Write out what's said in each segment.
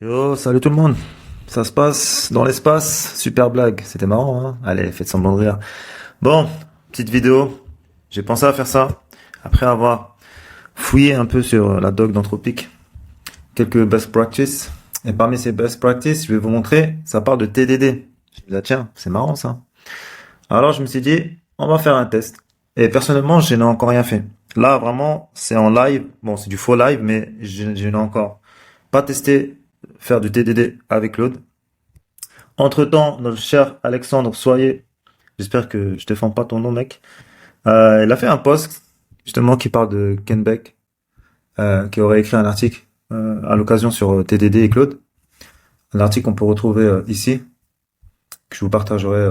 Yo, salut tout le monde. Ça se passe dans l'espace. Super blague. C'était marrant, hein? Allez, faites semblant de rire. Bon, petite vidéo. J'ai pensé à faire ça après avoir fouillé un peu sur la doc d'Anthropic. Quelques best practices. Et parmi ces best practices, je vais vous montrer, ça parle de TDD. Je me dis, ah, tiens, c'est marrant ça. Alors je me suis dit, on va faire un test. Et personnellement, je n'ai encore rien fait. Là, vraiment, c'est en live. Bon, c'est du faux live, mais je n'ai encore pas testé faire du TDD avec Claude. Entre-temps, notre cher Alexandre Soyer, j'espère que je défends pas ton nom, mec, il a fait un post justement qui parle de Ken Beck, qui aurait écrit un article à l'occasion sur TDD et Claude. Un article qu'on peut retrouver ici, que je vous partagerai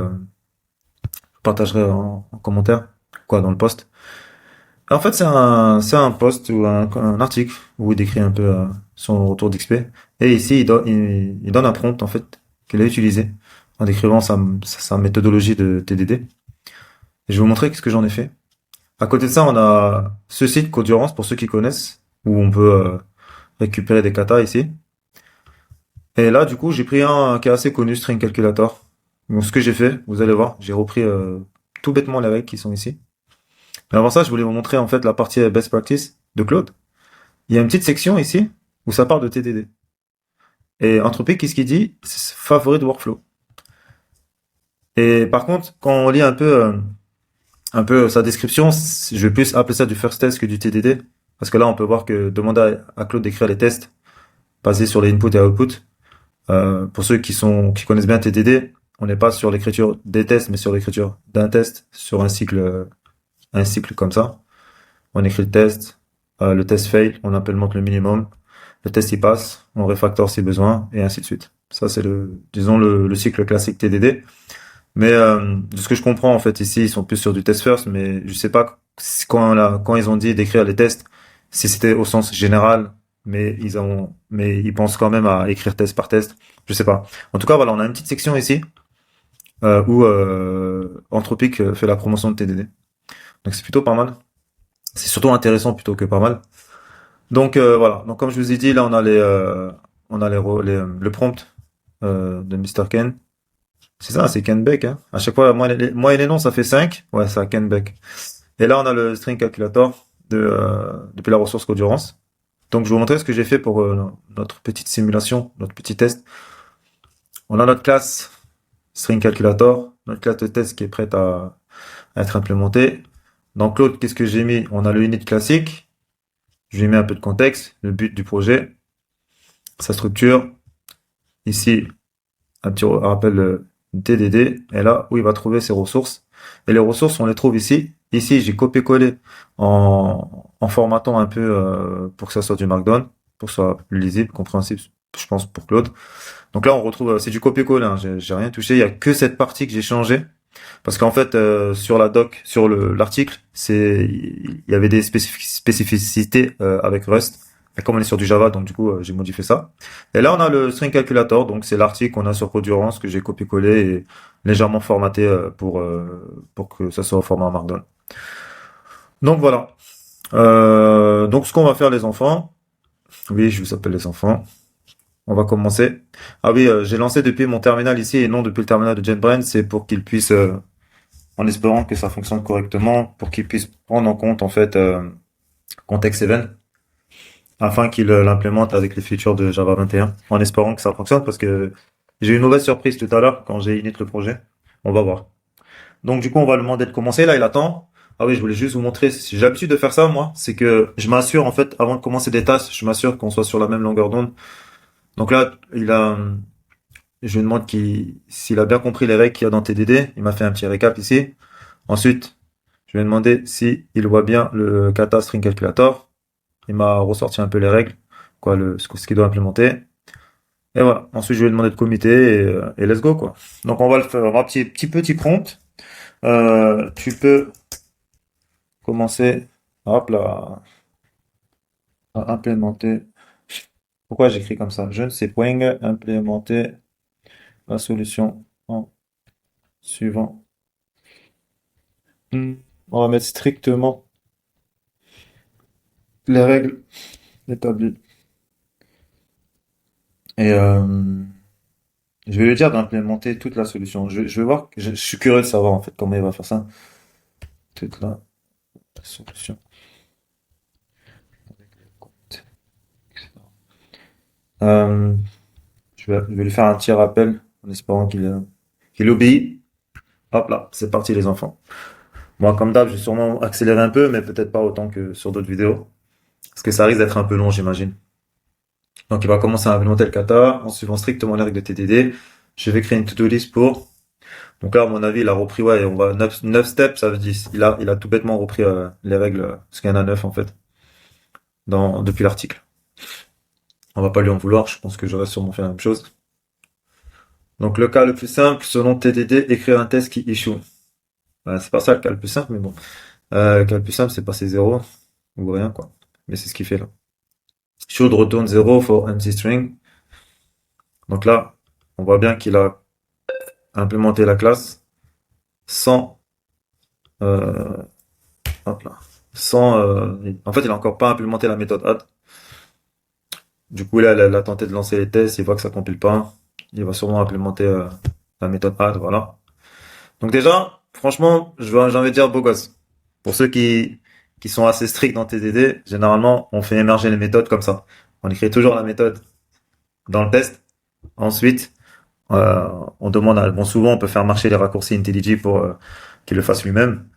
en commentaire, quoi, dans le post. En fait, c'est un post ou un article où il décrit un peu son retour d'XP. Et ici, il donne un prompt, en fait, qu'il a utilisé en décrivant sa méthodologie de TDD. Et je vais vous montrer ce que j'en ai fait. À côté de ça, on a ce site Codurance, pour ceux qui connaissent, où on peut récupérer des katas ici. Et là, du coup, j'ai pris un qui est assez connu, String Calculator. Donc, ce que j'ai fait, vous allez voir, j'ai repris tout bêtement les règles qui sont ici. Mais avant ça, je voulais vous montrer en fait la partie Best Practice de Claude. Il y a une petite section ici où ça parle de TDD. Et Anthropic, qu'est-ce qu'il dit? C'est favorite workflow. Et par contre, quand on lit un peu sa description, je vais plus appeler ça du first test que du TDD. Parce que là, on peut voir que demander à Claude d'écrire les tests basés sur les inputs et outputs. Pour ceux qui connaissent bien TDD, on n'est pas sur l'écriture des tests, mais sur l'écriture d'un test sur un cycle comme ça. On écrit le test fail, on implémente le minimum, le test il passe, on refactor si besoin, et ainsi de suite. Ça, c'est disons, le cycle classique TDD. Mais de ce que je comprends, en fait, ici, ils sont plus sur du test first, mais je sais pas quand ils ont dit d'écrire les tests, si c'était au sens général, mais ils pensent quand même à écrire test par test. Je sais pas. En tout cas, voilà, on a une petite section ici où Anthropic fait la promotion de TDD. Donc c'est plutôt pas mal. C'est surtout intéressant plutôt que pas mal. Donc voilà. Donc comme je vous ai dit, là le prompt de Mr. Ken. C'est ça, c'est Ken Beck, hein. À chaque fois, moi et les noms, ça fait 5. Ouais, ça, Ken Beck. Et là, on a le string calculator depuis la ressource Codurance. Donc, je vais vous montrer ce que j'ai fait pour notre petite simulation, notre petit test. On a notre classe string calculator, notre classe de test qui est prête à être implémentée. Dans Claude, qu'est-ce que j'ai mis? On a le init classique. Je lui mets un peu de contexte, le but du projet, sa structure. Ici, un petit rappel TDD, et là où il va trouver ses ressources. Et les ressources, on les trouve ici. Ici, j'ai copié-collé en formatant un peu pour que ça soit du Markdown, pour que ça soit plus lisible, compréhensible, je pense, pour Claude. Donc là, on retrouve, c'est du copier-coller, hein, j'ai rien touché, il y a que cette partie que j'ai changée. Parce qu'en fait, sur la doc, sur l'article, il y avait des spécificités avec Rust. Et comme on est sur du Java, donc du coup, j'ai modifié ça. Et là, on a le string calculator, donc c'est l'article qu'on a sur Codurance que j'ai copié-collé et légèrement formaté pour que ça soit au format Markdown. Donc voilà. Donc ce qu'on va faire les enfants, oui, je vous appelle les enfants. On va commencer. Ah oui, j'ai lancé depuis mon terminal ici et non depuis le terminal de JetBrains, c'est pour qu'il puisse en espérant que ça fonctionne correctement pour qu'ils puissent prendre en compte en fait context event afin qu'ils l'implémentent avec les features de Java 21 en espérant que ça fonctionne parce que j'ai eu une mauvaise surprise tout à l'heure quand j'ai init le projet. On va voir. Donc du coup, on va lui demander de commencer. Là, il attend. Ah oui, je voulais juste vous montrer. J'ai l'habitude de faire ça, moi. C'est que je m'assure, en fait, avant de commencer des tâches, je m'assure qu'on soit sur la même longueur d'onde. Donc là, je lui demande s'il a bien compris les règles qu'il y a dans TDD. Il m'a fait un petit récap ici. Ensuite, je lui ai demandé si il voit bien le kata string calculator. Il m'a ressorti un peu les règles, quoi, ce qu'il doit implémenter. Et voilà. Ensuite, je lui ai demandé de committer et let's go, quoi. Donc, on va le faire. On va un petit prompt. Tu peux commencer, hop là, à implémenter. Pourquoi j'écris comme ça? Je ne sais point implémenter la solution en suivant. On va mettre strictement les règles établies Et je vais lui dire d'implémenter toute la solution. Je vais voir, je suis curieux de savoir en fait comment il va faire ça. Toute la solution. Euh, je vais lui faire un petit rappel en espérant qu'il obéit. Hop là, c'est parti les enfants. Moi, comme d'hab, je vais sûrement accélérer un peu, mais peut-être pas autant que sur d'autres vidéos. Parce que ça risque d'être un peu long, j'imagine. Donc, il va commencer à implémenter le kata en suivant strictement les règles de TDD. Je vais créer une to-do list pour. Donc là, à mon avis, il a repris, ouais, on va 9 steps, ça veut dire, il a tout bêtement repris les règles, parce qu'il y en a 9 en fait, depuis l'article. On va pas lui en vouloir, je pense que j'aurais sûrement fait la même chose. Donc le cas le plus simple, selon TDD, écrire un test qui échoue. C'est pas ça le cas le plus simple, mais bon. Le cas le plus simple, c'est passer zéro ou rien, quoi. Mais c'est ce qu'il fait là. Should return 0 for empty string. Donc là, on voit bien qu'il a implémenté la classe sans, euh, hop là, en fait, il a encore pas implémenté la méthode add. Du coup, là, il a tenté de lancer les tests, il voit que ça compile pas. Il va sûrement implémenter la méthode add, voilà. Donc déjà, franchement, j'ai envie de dire beau gosse. Pour ceux qui sont assez stricts dans TDD, généralement, on fait émerger les méthodes comme ça. On écrit toujours la méthode dans le test. Ensuite, on demande bon, souvent, on peut faire marcher les raccourcis IntelliJ pour qu'il le fasse lui-même.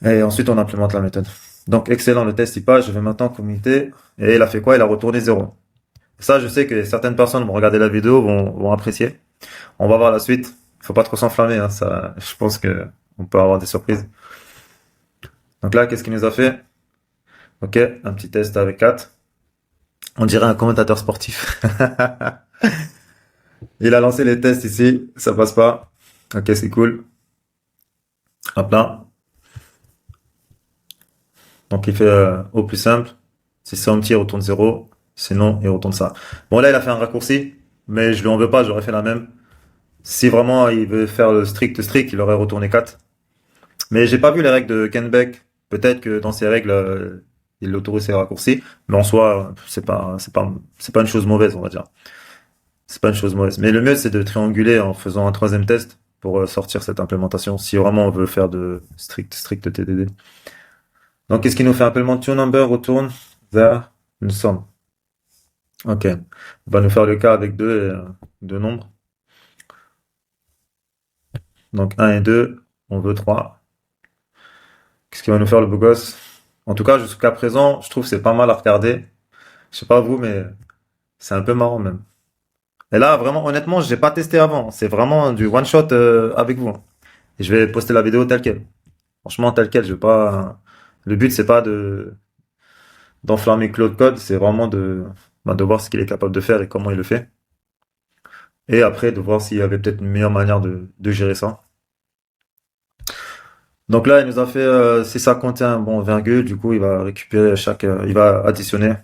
Et ensuite, on implémente la méthode. Donc, excellent, le test, il passe. Je vais maintenant commuter. Et il a fait quoi? Il a retourné zéro. Ça, je sais que certaines personnes vont regarder la vidéo, vont apprécier. On va voir la suite. Il faut pas trop s'enflammer, hein, ça, je pense que on peut avoir des surprises. Donc là, qu'est-ce qu'il nous a fait? Ok, un petit test avec 4. On dirait un commentateur sportif. Il a lancé les tests ici, ça passe pas. Ok, c'est cool. Hop là. Donc il fait au plus simple. Si c'est empty, il retourne 0. Sinon, il retourne ça. Bon, là, il a fait un raccourci, mais je lui en veux pas, j'aurais fait la même. Si vraiment il veut faire le strict, il aurait retourné 4. Mais j'ai pas vu les règles de Ken Beck. Peut-être que dans ces règles, il autorise ces raccourcis. Mais en soi, c'est pas une chose mauvaise, on va dire. C'est pas une chose mauvaise. Mais le mieux, c'est de trianguler en faisant un troisième test pour sortir cette implémentation, si vraiment on veut faire de strict TDD. Donc, qu'est-ce qui nous fait implement toNumber retourne vers une somme. Ok. On va nous faire le cas avec deux nombres. Donc, un et 2, on veut 3. Qu'est-ce qui va nous faire le beau gosse? En tout cas, jusqu'à présent, je trouve que c'est pas mal à regarder. Je sais pas vous, mais c'est un peu marrant même. Et là, vraiment, honnêtement, j'ai pas testé avant. C'est vraiment du one shot avec vous. Et je vais poster la vidéo telle quelle. Franchement, tel quel, je vais pas. Le but, c'est pas d'enflammer Claude Code, c'est vraiment de voir ce qu'il est capable de faire et comment il le fait. Et après, de voir s'il y avait peut-être une meilleure manière de gérer ça. Donc là, il nous a fait, si ça contient, bon, virgule, du coup, il va récupérer il va additionner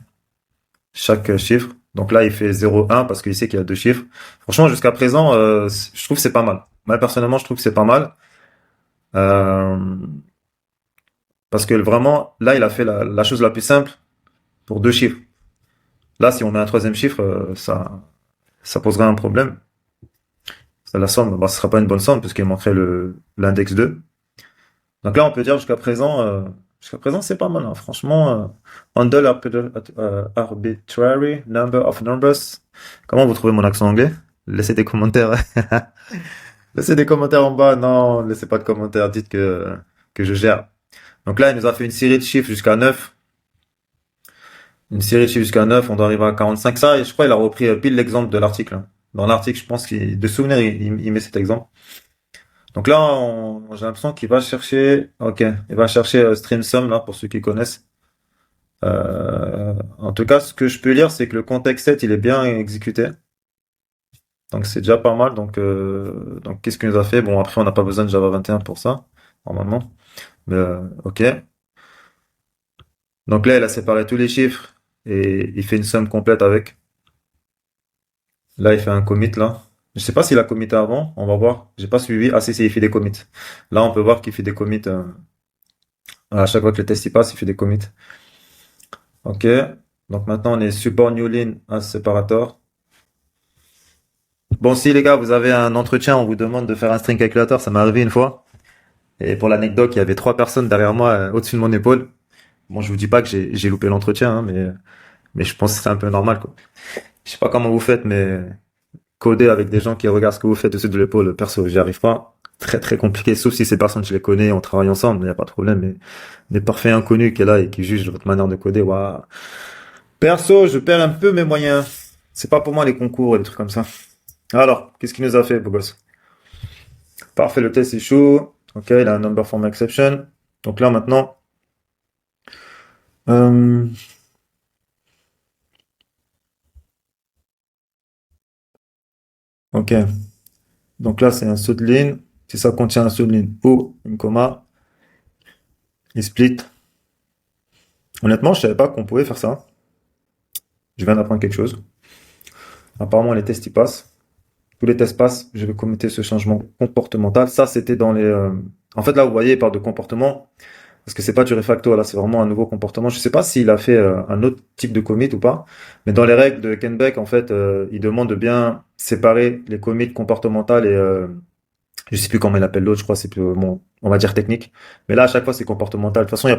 chaque chiffre. Donc là, il fait 0, 1 parce qu'il sait qu'il y a deux chiffres. Franchement, jusqu'à présent, je trouve que c'est pas mal. Moi, personnellement, je trouve que c'est pas mal. Euh, Parce que vraiment, là, il a fait la chose la plus simple pour deux chiffres. Là, si on met un troisième chiffre, ça poserait un problème. La somme, bah, ce sera pas une bonne somme puisqu'il manquerait l'index 2. Donc là, on peut dire jusqu'à présent, c'est pas mal, hein. Franchement, handle arbitrary number of numbers. Comment vous trouvez mon accent anglais? Laissez des commentaires. Laissez des commentaires en bas. Non, laissez pas de commentaires. Dites que je gère. Donc là, il nous a fait une série de chiffres jusqu'à 9. Une série de chiffres jusqu'à 9, on doit arriver à 45. Ça, et je crois qu'il a repris pile l'exemple de l'article, hein. Dans l'article, je pense qu'il, de souvenir, il met cet exemple. Donc là, j'ai l'impression qu'il va chercher, ok, il va chercher StreamSum, là, pour ceux qui connaissent. En tout cas, ce que je peux lire, c'est que le contexte set, il est bien exécuté. Donc c'est déjà pas mal. Donc qu'est-ce qu'il nous a fait? Bon, après, on n'a pas besoin de Java 21 pour ça, normalement. Mais ok. Donc là, il a séparé tous les chiffres et il fait une somme complète avec. Là, il fait un commit là. Je sais pas s'il a committé avant, on va voir. J'ai pas suivi. Ah si, il fait des commits. Là, on peut voir qu'il fait des commits. À chaque fois que le test y passe, il fait des commits. Ok. Donc maintenant, on est support new line as separator. Bon, si les gars, vous avez un entretien, on vous demande de faire un string calculator, ça m'est arrivé une fois. Et pour l'anecdote, il y avait trois personnes derrière moi, au-dessus de mon épaule. Bon, je vous dis pas que j'ai loupé l'entretien, hein, mais je pense que c'est un peu normal, quoi. Je sais pas comment vous faites, mais coder avec des gens qui regardent ce que vous faites au-dessus de l'épaule, perso, j'y arrive pas. Très très compliqué, sauf si ces personnes, je les connais, on travaille ensemble, il n'y a pas de problème, mais des parfaits inconnus qui est là et qui jugent votre manière de coder, waouh. Perso, je perds un peu mes moyens. C'est pas pour moi les concours et les trucs comme ça. Alors, qu'est-ce qu'il nous a fait, beau gosse? Parfait, le test est chaud. Ok, il a un number form exception. Donc là, maintenant, euh, ok. Donc là, c'est un saut de ligne. Si ça contient un saut de ligne ou une comma, il split. Honnêtement, je savais pas qu'on pouvait faire ça. Je viens d'apprendre quelque chose. Apparemment, les tests y passent. Tous les tests passent. Je vais commettre ce changement comportemental. Ça, c'était dans les. En fait, là, vous voyez, il parle de comportement. Parce que c'est pas du refacto, là, c'est vraiment un nouveau comportement. Je sais pas s'il a fait un autre type de commit ou pas, mais dans les règles de Kenbeck, en fait, il demande de bien séparer les commits comportementales et je sais plus comment il appelle l'autre, je crois que c'est plus, bon, on va dire technique. Mais là, à chaque fois, c'est comportemental. De toute façon, il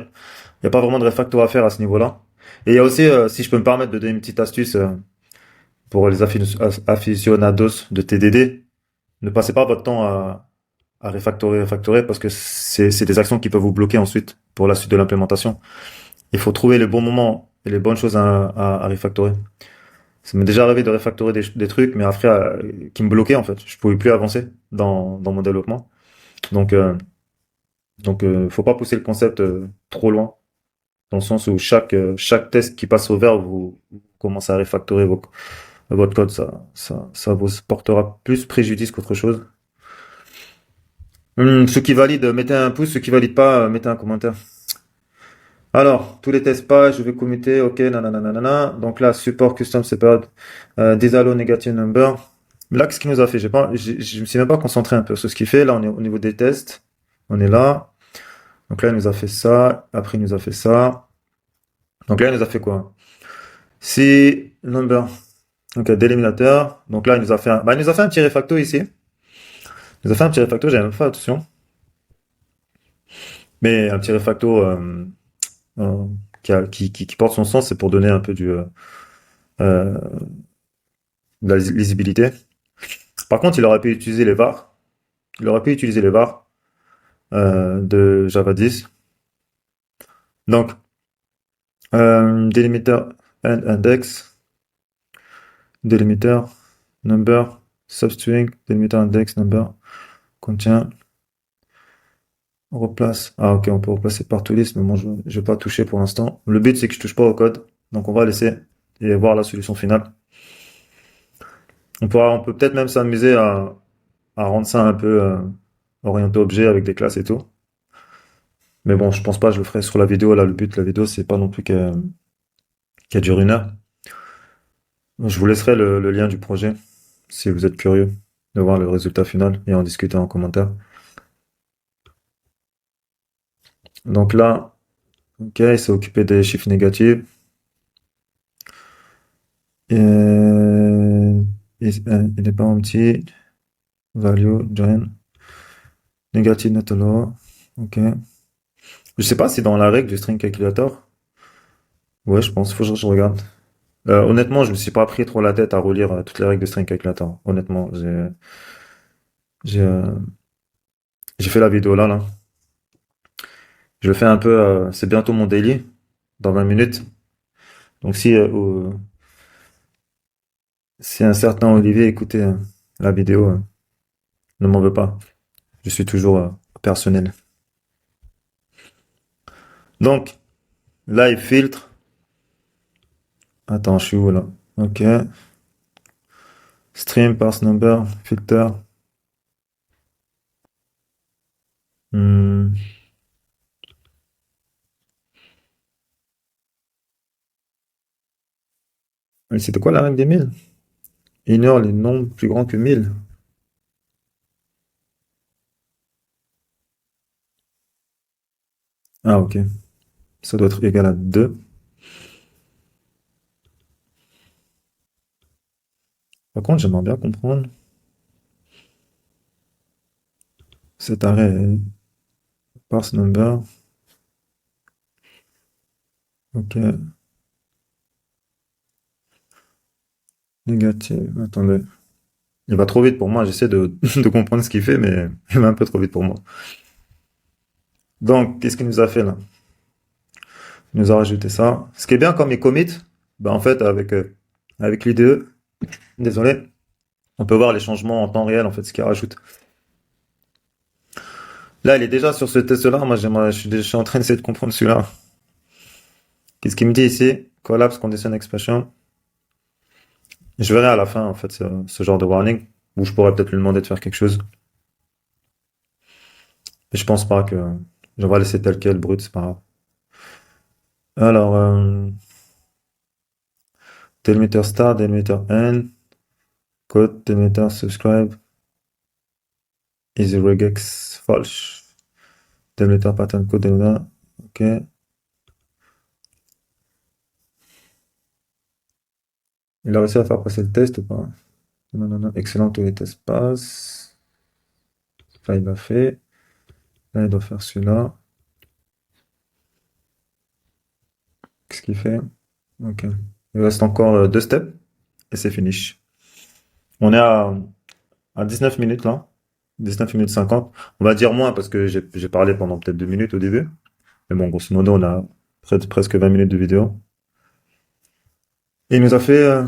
y a pas vraiment de refacto à faire à ce niveau-là. Et il y a aussi, si je peux me permettre de donner une petite astuce pour les aficionados de TDD, ne passez pas votre temps à refactorer parce que c'est des actions qui peuvent vous bloquer ensuite pour la suite de l'implémentation. Il faut trouver les bons moments et les bonnes choses à refactorer. Ça m'est déjà arrivé de refactorer des trucs, mais après, qui me bloquaient en fait. Je pouvais plus avancer dans mon développement. Donc, faut pas pousser le concept trop loin, dans le sens où chaque test qui passe au vert, vous commencez à refactorer votre code. Ça vous portera plus préjudice qu'autre chose. Ceux qui valident, mettez un pouce. Ceux qui valident pas, mettez un commentaire. Alors, tous les tests pas, je vais committer, ok, nanana, nanana. Donc là, support custom separate, disallow negative number. Là, qu'est-ce qu'il nous a fait? Je me suis même pas concentré un peu sur ce qu'il fait. Là, on est au niveau des tests. On est là. Donc là, il nous a fait ça. Après, il nous a fait ça. Donc là, il nous a fait quoi? Si number. Donc, délimitateur. Donc là, il nous a fait un petit refacto ici. Il nous a fait un petit refacto, j'avais même pas fait attention. Mais un petit refacto, euh, qui porte son sens, c'est pour donner un peu euh, de la lisibilité. Par contre, il aurait pu utiliser les var. Il aurait pu utiliser les var de Java 10. Donc, delimiter and index, delimiter, number, substring, delimiter index, number, contient, on replace. Ah, ok, on peut replacer par to list, mais moi, je vais pas toucher pour l'instant. Le but, c'est que je touche pas au code. Donc, on va laisser et voir la solution finale. On peut peut-être même s'amuser à rendre ça un peu orienté objet avec des classes et tout. Mais bon, je pense pas, je le ferai sur la vidéo. Là, le but de la vidéo, c'est pas non plus qu'elle dure une heure. Je vous laisserai le lien du projet si vous êtes curieux de voir le résultat final et en discuter en commentaire. Donc là, ok, il s'est occupé des chiffres négatifs. Il n'est pas empty. Value, join. Negative not allow. Ok. Je sais pas si dans la règle du string calculator. Ouais, je pense, faut que je regarde. Honnêtement, je me suis pas pris trop la tête à relire toutes les règles de string calculator. Honnêtement, j'ai, euh, j'ai fait la vidéo là. Je le fais un peu, c'est bientôt mon daily, dans 20 minutes. Donc si un certain Olivier écoutait la vidéo, ne m'en veux pas. Je suis toujours personnel. Donc, là, il filtre. Attends, je suis où là? Ok. Stream, parse number, filter. Hmm. Mais c'était quoi la règle des 1000? Ignore les nombres plus grands que 1000. Ah, ok. Ça doit être égal à 2. Par contre, j'aimerais bien comprendre. cet arrêt est parse number. Ok. Négatif. Attendez. Il va trop vite pour moi. J'essaie de, de comprendre ce qu'il fait, mais il va un peu trop vite pour moi. Donc, qu'est-ce qu'il nous a fait là? Il nous a rajouté ça. Ce qui est bien comme il commit, bah en fait, avec l'IDE, désolé, on peut voir les changements en temps réel, en fait, ce qu'il rajoute. Là, il est déjà sur ce test-là. Moi, je suis en train d'essayer de comprendre celui-là. Qu'est-ce qu'il me dit ici? Collapse condition expression. Je verrai à la fin, en fait, ce genre de warning, où je pourrais peut-être lui demander de faire quelque chose. Mais je pense pas que, je vais laisser tel quel, brut, c'est pas grave. Alors, delimiter start, delimiter end, code, delimiter subscribe, easy regex, false. Delimiter pattern code, delimiter, ok. Il a réussi à faire passer le test ou pas? Non, non, non, excellent, tous les tests passent. Là, il l'a fait. Là, il doit faire celui-là. Qu'est-ce qu'il fait? Ok. Il reste encore deux steps et c'est finish. On est à 19 minutes là. 19 minutes 50. On va dire moins parce que j'ai parlé pendant peut-être 2 minutes au début. Mais bon, grosso modo, on a presque 20 minutes de vidéo. Et il nous a fait,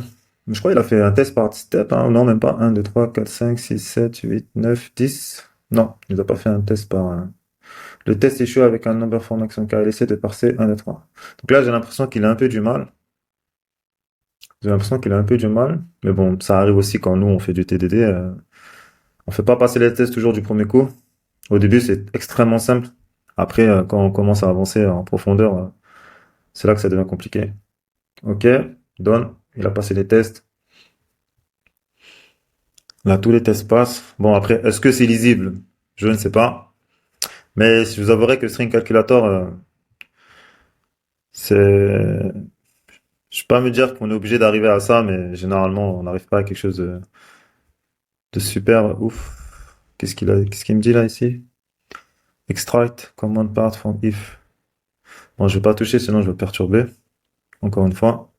je crois qu'il a fait un test par step, hein. Non, même pas. 1, 2, 3, 4, 5, 6, 7, 8, 9, 10. Non, il nous a pas fait un test par... Le test échoue avec un number form action car il essaie de parser 1, 2, 3. Donc là, j'ai l'impression qu'il a un peu du mal. J'ai l'impression qu'il a un peu du mal. Mais bon, ça arrive aussi quand nous, on fait du TDD. On fait pas passer les tests toujours du premier coup. Au début, c'est extrêmement simple. Après, quand on commence à avancer en profondeur, c'est là que ça devient compliqué. Ok, donne. Il a passé les tests. Là, tous les tests passent. Bon, après, est-ce que c'est lisible? Je ne sais pas. Mais je vous avouerai que String Calculator, c'est... Je peux pas me dire qu'on est obligé d'arriver à ça, mais généralement, on n'arrive pas à quelque chose de super ouf. Qu'est-ce qu'il me dit là ici? Extract command part from if. Bon, je vais pas toucher, sinon je vais perturber. Encore une fois.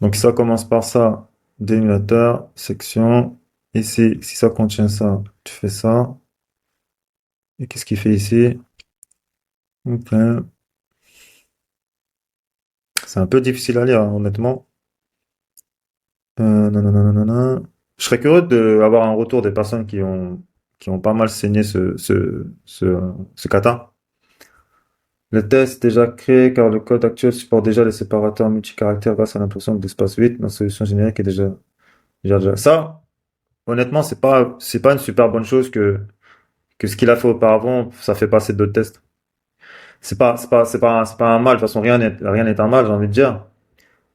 Donc ça commence par ça. Dénominateur, section. Ici, si ça contient ça, tu fais ça. Et qu'est-ce qu'il fait ici? Ok. C'est un peu difficile à lire, hein, honnêtement. Nanana. Je serais curieux d'avoir un retour des personnes qui ont pas mal saigné ce kata. Le test déjà créé car le code actuel supporte déjà les séparateurs multicaractères grâce à l'impression d'espace 8. La solution générique est déjà. Ça, honnêtement, c'est pas une super bonne chose que ce qu'il a fait auparavant, ça fait passer d'autres tests. C'est pas un mal. De toute façon, rien n'est un mal, j'ai envie de dire.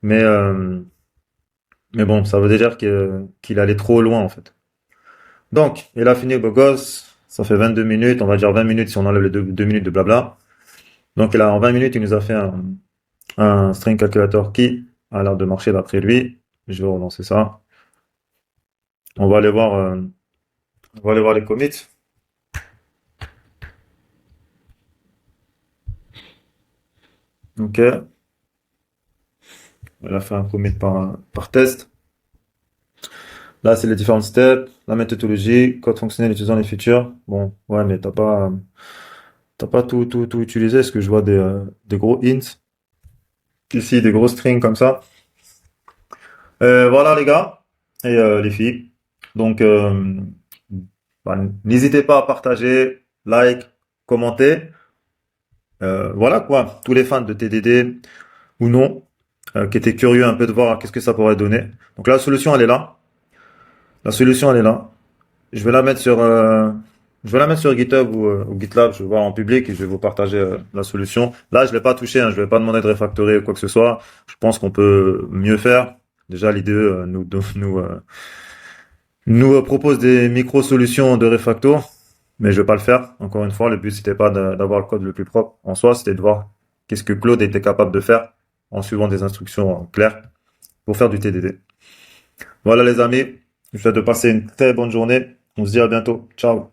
Mais, euh, mais bon, ça veut dire qu'il allait trop loin, en fait. Donc, il a fini, beau gosse. Ça fait 22 minutes. On va dire 20 minutes si on enlève les deux minutes de blabla. Donc, en 20 minutes, il nous a fait un string calculator qui a l'air de marcher d'après lui. Je vais relancer ça. On va aller voir, on va aller voir les commits. Ok. Il a fait un commit par test. Là, c'est les différents steps, la méthodologie, code fonctionnel utilisant les features. Bon, ouais, mais t'as pas tout utilisé. Est-ce que je vois des gros hints? Ici, des gros strings comme ça. Voilà, les gars et les filles. Donc, bah, n'hésitez pas à partager, like, commenter. Voilà quoi, tous les fans de TDD ou non, qui étaient curieux un peu de voir qu'est-ce que ça pourrait donner. Donc la solution, elle est là. La solution, elle est là. Je vais la mettre je vais la mettre sur GitHub ou GitLab. Je vais voir en public et je vais vous partager la solution. Là, je l'ai pas touché. Hein, je vais pas demander de refactorer ou quoi que ce soit. Je pense qu'on peut mieux faire. Déjà, l'idée nous propose des micro-solutions de refacto, mais je vais pas le faire. Encore une fois, le but c'était pas d'avoir le code le plus propre en soi, c'était de voir qu'est-ce que Claude était capable de faire en suivant des instructions claires pour faire du TDD. Voilà les amis, je vous souhaite de passer une très bonne journée. On se dit à bientôt. Ciao.